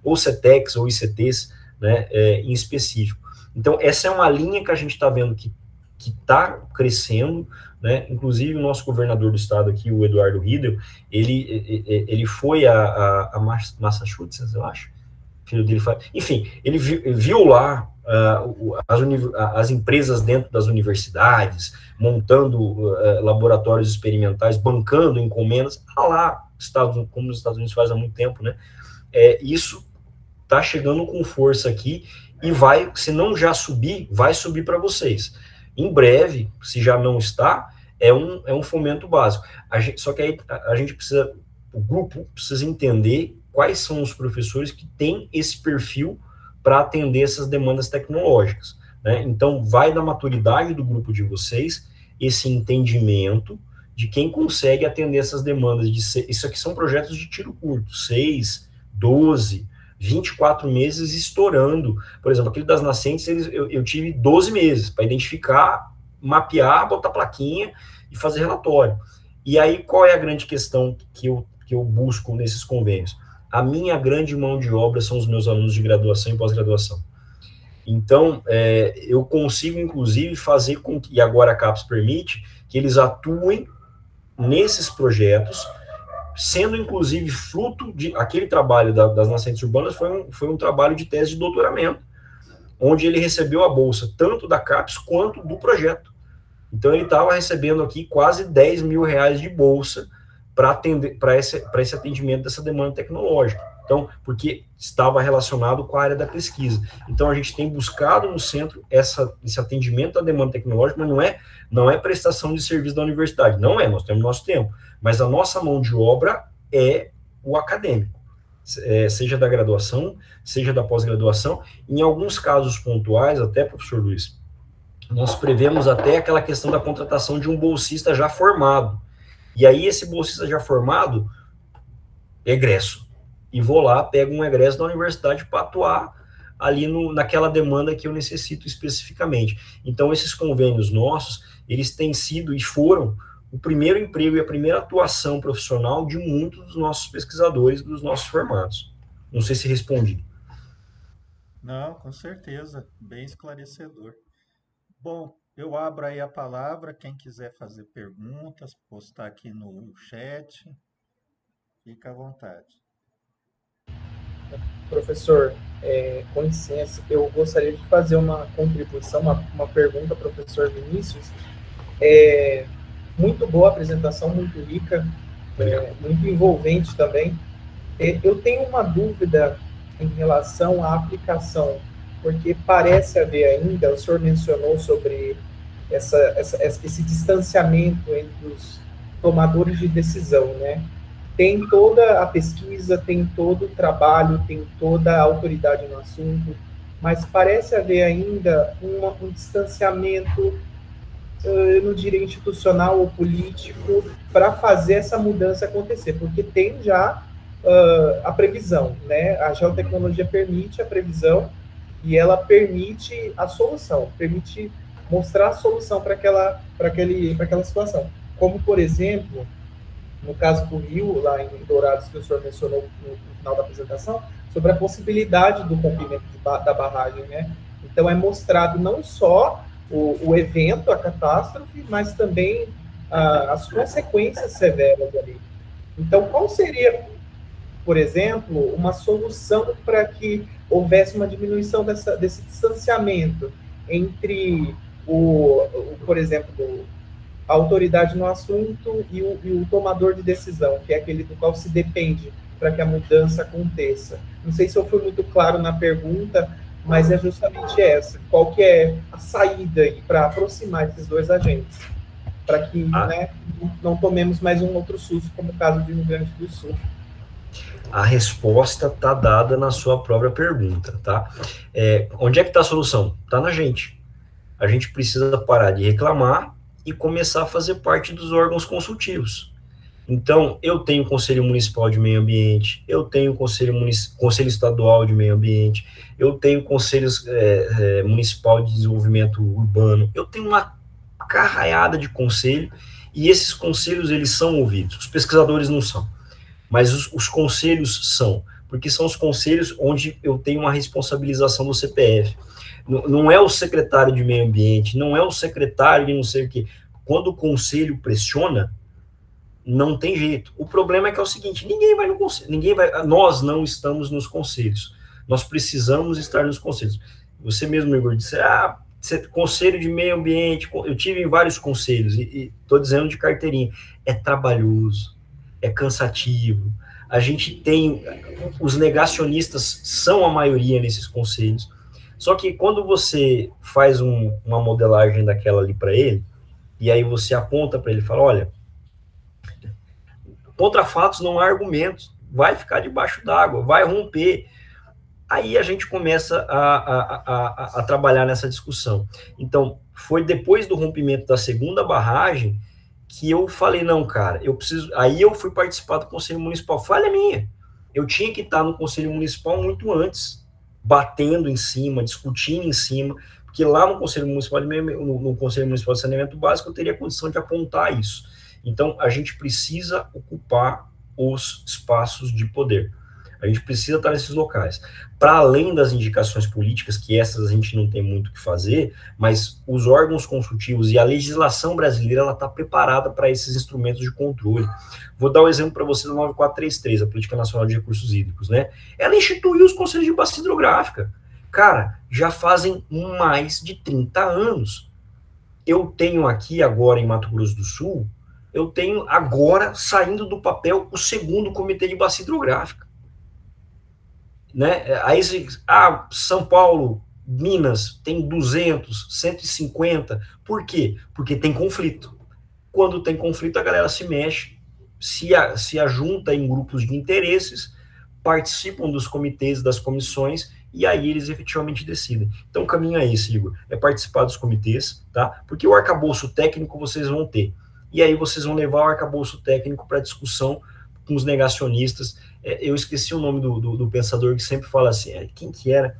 ou CETECs ou ICTs, né, em específico. Então, essa é uma linha que a gente está vendo que está crescendo, né? Inclusive o nosso governador do estado aqui, o Eduardo Riedel, ele foi a Massachusetts, eu acho, filho dele foi, enfim, ele viu lá as empresas dentro das universidades, montando laboratórios experimentais, bancando encomendas, lá, como os Estados Unidos fazem há muito tempo, né? Isso está chegando com força aqui, e vai, se não já subir, vai subir para vocês. Em breve, se já não está, é um fomento básico. Só que aí a gente precisa, o grupo precisa entender quais são os professores que têm esse perfil para atender essas demandas tecnológicas, né? Então, vai da maturidade do grupo de vocês, esse entendimento de quem consegue atender essas demandas. Isso aqui são projetos de tiro curto, 6, 12, 24 meses estourando. Por exemplo, aquele das nascentes, eu tive 12 meses para identificar, mapear, botar plaquinha e fazer relatório. E aí, qual é a grande questão que eu busco nesses convênios? A minha grande mão de obra são os meus alunos de graduação e pós-graduação. Então, eu consigo, inclusive, fazer com que, e agora a CAPES permite, que eles atuem nesses projetos, sendo, inclusive, fruto de aquele trabalho das nascentes urbanas, foi um trabalho de tese de doutoramento, onde ele recebeu a bolsa, tanto da CAPES quanto do projeto. Então, ele estava recebendo aqui quase R$10 mil de bolsa para esse atendimento dessa demanda tecnológica. Então, porque estava relacionado com a área da pesquisa. Então, a gente tem buscado no centro esse atendimento à demanda tecnológica, mas não é prestação de serviço da universidade. Não é, nós temos nosso tempo. Mas a nossa mão de obra é o acadêmico, seja da graduação, seja da pós-graduação. Em alguns casos pontuais, até, professor Luiz, nós prevemos até aquela questão da contratação de um bolsista já formado. E aí, esse bolsista já formado, egresso. E vou lá, pego um egresso da universidade para atuar ali naquela demanda que eu necessito especificamente. Então, esses convênios nossos, eles têm sido e foram o primeiro emprego e a primeira atuação profissional de muitos dos nossos pesquisadores, dos nossos formados. Não sei se respondi. Não, com certeza, bem esclarecedor. Bom, eu abro aí a palavra, quem quiser fazer perguntas, postar aqui no chat, fica à vontade. Professor, com licença, eu gostaria de fazer uma contribuição, uma pergunta ao professor Vinícius. Muito boa a apresentação, muito rica, muito envolvente também. Eu tenho uma dúvida em relação à aplicação, porque parece haver ainda, o senhor mencionou sobre esse distanciamento entre os tomadores de decisão, né? Tem toda a pesquisa, tem todo o trabalho, tem toda a autoridade no assunto, mas parece haver ainda um distanciamento, eu não diria institucional ou político, para fazer essa mudança acontecer, porque tem já a previsão, né? A geotecnologia permite a previsão e ela permite a solução, permite mostrar a solução para aquela situação. Como, por exemplo, no caso do Rio, lá em Dourados, que o senhor mencionou no final da apresentação, sobre a possibilidade do rompimento da barragem, né? Então, é mostrado não só o evento, a catástrofe, mas também as consequências severas ali. Então, qual seria, por exemplo, uma solução para que houvesse uma diminuição desse distanciamento entre, por exemplo, a autoridade no assunto e o tomador de decisão, que é aquele do qual se depende para que a mudança aconteça? Não sei se eu fui muito claro na pergunta, mas é justamente essa. Qual que é a saída aí para aproximar esses dois agentes? Para que não tomemos mais um outro susto, como o caso de Rio Grande do Sul. A resposta está dada na sua própria pergunta, tá? Onde é que está a solução? Está na gente. A gente precisa parar de reclamar e começar a fazer parte dos órgãos consultivos. Então, eu tenho o Conselho Municipal de Meio Ambiente, eu tenho o Conselho Estadual de Meio Ambiente, eu tenho o Conselho Municipal de Desenvolvimento Urbano, eu tenho uma carraiada de conselho, e esses conselhos, eles são ouvidos. Os pesquisadores não são, mas os conselhos são, porque são os conselhos onde eu tenho uma responsabilização do CPF. Não é o secretário de meio ambiente, não é o secretário de não sei o quê. Quando o conselho pressiona, não tem jeito. O problema é que é o seguinte, ninguém vai no conselho, nós não estamos nos conselhos. Nós precisamos estar nos conselhos. Você mesmo, Igor, disse, conselho de meio ambiente, eu tive em vários conselhos, e estou dizendo de carteirinha, é trabalhoso, é cansativo. A gente tem, os negacionistas são a maioria nesses conselhos. Só que quando você faz uma modelagem daquela ali para ele, e aí você aponta para ele e fala, olha, contra fatos não há argumentos, vai ficar debaixo d'água, vai romper. Aí a gente começa a trabalhar nessa discussão. Então, foi depois do rompimento da segunda barragem que eu falei, não, cara, eu preciso... Aí eu fui participar do Conselho Municipal, falha minha. eu tinha que estar no Conselho Municipal muito antes, batendo em cima, discutindo em cima, porque lá no Conselho Municipal de Saneamento Básico eu teria condição de apontar isso. Então, a gente precisa ocupar os espaços de poder. A gente precisa estar nesses locais. Para além das indicações políticas, que essas a gente não tem muito o que fazer, mas os órgãos consultivos e a legislação brasileira, ela está preparada para esses instrumentos de controle. Vou dar um exemplo para você da 9433, a Política Nacional de Recursos Hídricos, né? Ela instituiu os conselhos de bacia hidrográfica. Cara, já fazem mais de 30 anos. Eu tenho aqui agora em Mato Grosso do Sul, eu tenho agora, saindo do papel, o segundo comitê de bacia hidrográfica. Né? Aí, São Paulo, Minas, tem 200, 150. Por quê? Porque tem conflito. Quando tem conflito, a galera se mexe, se ajunta em grupos de interesses, participam dos comitês, das comissões, e aí eles efetivamente decidem. Então, o caminho é esse, Igor, é participar dos comitês, tá? Porque o arcabouço técnico vocês vão ter. E aí vocês vão levar o arcabouço técnico para discussão com os negacionistas. Eu esqueci o nome do pensador que sempre fala assim, quem que era?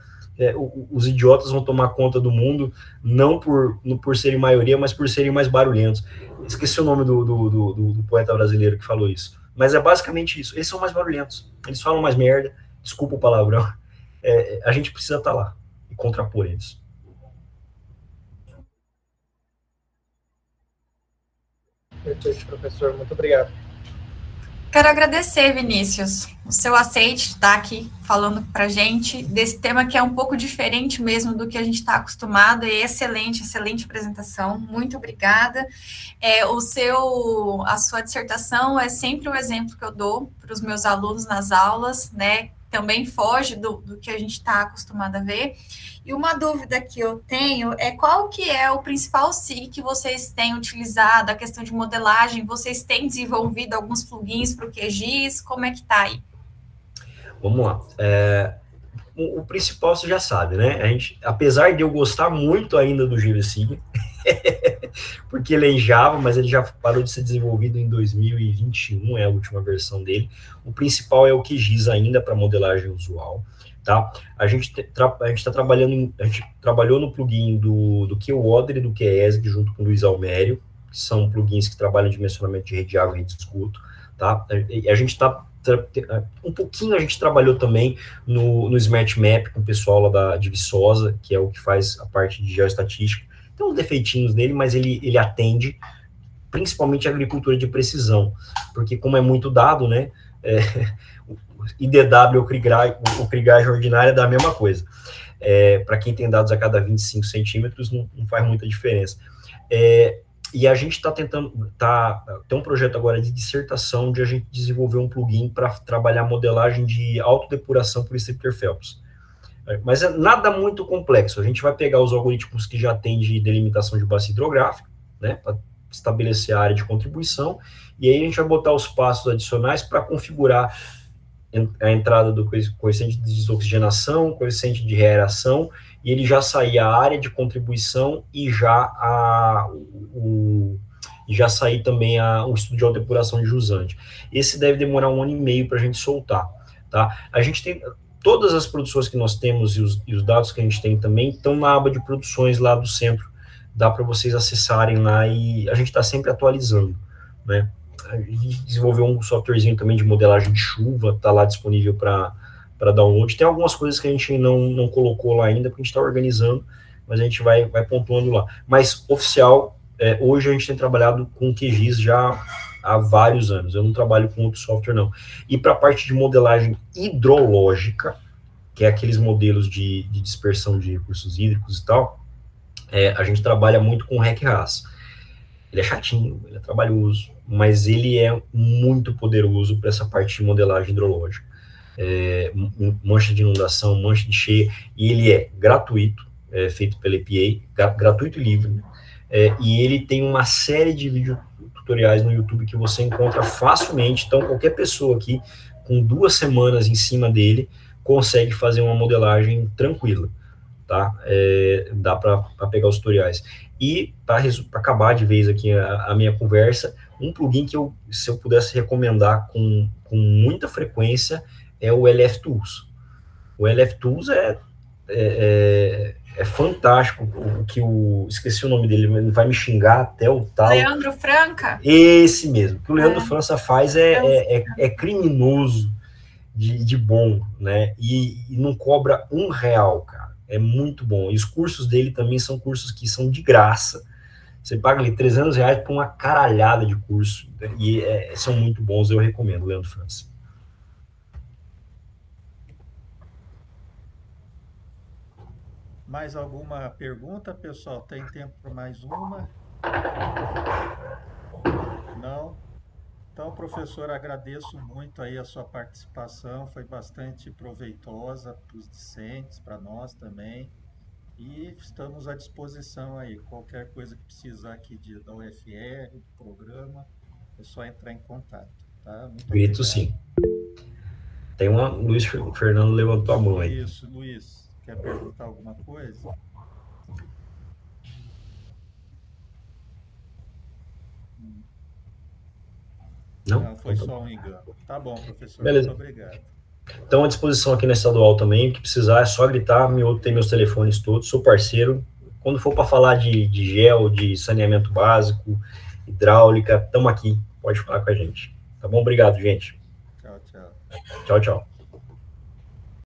Os idiotas vão tomar conta do mundo, não por serem maioria, mas por serem mais barulhentos. Esqueci o nome do poeta brasileiro que falou isso. Mas é basicamente isso. Eles são mais barulhentos. Eles falam mais merda. Desculpa o palavrão. A gente precisa estar lá e contrapor eles. Perfeito, professor. Muito obrigado. Quero agradecer, Vinícius, o seu aceite de estar aqui falando para a gente desse tema que é um pouco diferente mesmo do que a gente está acostumado. É excelente, excelente apresentação. Muito obrigada. A sua dissertação é sempre o exemplo que eu dou para os meus alunos nas aulas, né? Também foge do que a gente está acostumado a ver. E uma dúvida que eu tenho é qual que é o principal SIG que vocês têm utilizado, a questão de modelagem, vocês têm desenvolvido alguns plugins para o QGIS, como é que está aí? Vamos lá. O principal você já sabe, né? Apesar de eu gostar muito ainda do GeoSig, porque ele é em Java, mas ele já parou de ser desenvolvido em 2021, é a última versão dele. O principal é o QGIS ainda para modelagem usual, tá? A gente trabalhou no plugin do QODER e do QESG junto com o Luiz Almério, que são plugins que trabalham de dimensionamento de rede de água e rede de esgoto, tá? A gente está um pouquinho a gente trabalhou também no Smart Map com o pessoal lá de Viçosa, que é o que faz a parte de geoestatística. Tem uns defeitinhos nele, mas ele atende principalmente a agricultura de precisão, porque como é muito dado, né, IDW ou crigagem ordinária dá a mesma coisa. Para quem tem dados a cada 25 centímetros, não faz muita diferença. E a gente está tentando, tem um projeto agora de dissertação de a gente desenvolver um plugin para trabalhar modelagem de autodepuração por stricter Phelps. Mas é nada muito complexo. A gente vai pegar os algoritmos que já tem de delimitação de bacia hidrográfica, né, para estabelecer a área de contribuição, e aí a gente vai botar os passos adicionais para configurar a entrada do coeficiente de desoxigenação, coeficiente de reaeração, e ele já sair a área de contribuição e já sair também o estudo de autodepuração de jusante. Esse deve demorar 1 ano e meio para a gente soltar, tá? A gente tem todas as produções que nós temos e os dados que a gente tem também estão na aba de produções lá do centro. Dá para vocês acessarem lá e a gente está sempre atualizando, né? A gente desenvolveu um softwarezinho também de modelagem de chuva, está lá disponível para download. Tem algumas coisas que a gente não colocou lá ainda, porque a gente está organizando, mas a gente vai pontuando lá. Mas, oficial, hoje a gente tem trabalhado com QGIS já há vários anos. Eu não trabalho com outro software, não. E para a parte de modelagem hidrológica, que é aqueles modelos de dispersão de recursos hídricos e tal, a gente trabalha muito com o REC-RAS. Ele é chatinho, ele é trabalhoso, mas ele é muito poderoso para essa parte de modelagem hidrológica. Mancha de inundação, mancha de cheia, e ele é gratuito, feito pela EPA, gratuito e livre, né? E ele tem uma série de vídeos tutoriais no YouTube que você encontra facilmente. Então, qualquer pessoa aqui, com 2 semanas em cima dele, consegue fazer uma modelagem tranquila, tá? Dá para pegar os tutoriais. E, para acabar de vez aqui a minha conversa, um plugin que se eu pudesse recomendar com muita frequência, é o LF Tools. O LF Tools é fantástico, esqueci o nome dele, ele vai me xingar até o tal. Leandro Franca? Esse mesmo, o que o Leandro França faz é criminoso de bom, né, e não cobra R$1, cara, é muito bom, e os cursos dele também são cursos que são de graça, você paga ali R$300 por uma caralhada de curso, e são muito bons, eu recomendo, Leandro França. Mais alguma pergunta, pessoal? Tem tempo para mais uma? Não? Então, professor, agradeço muito aí a sua participação, foi bastante proveitosa para os discentes, para nós também, e estamos à disposição aí. Qualquer coisa que precisar aqui da UFR, do programa, é só entrar em contato, tá? Muito Grito obrigado. sim. Tem Luiz Fernando levantou a mão aí. Isso, Luiz. Quer perguntar alguma coisa? Não? Foi só um engano. Tá bom, professor. Beleza. Muito obrigado. Então, à disposição aqui na Estadual também, o que precisar é só gritar, tem meus telefones todos, sou parceiro. Quando for para falar de gel, de saneamento básico, hidráulica, estamos aqui, pode falar com a gente. Tá bom? Obrigado, gente. Tchau, tchau. Tchau, tchau.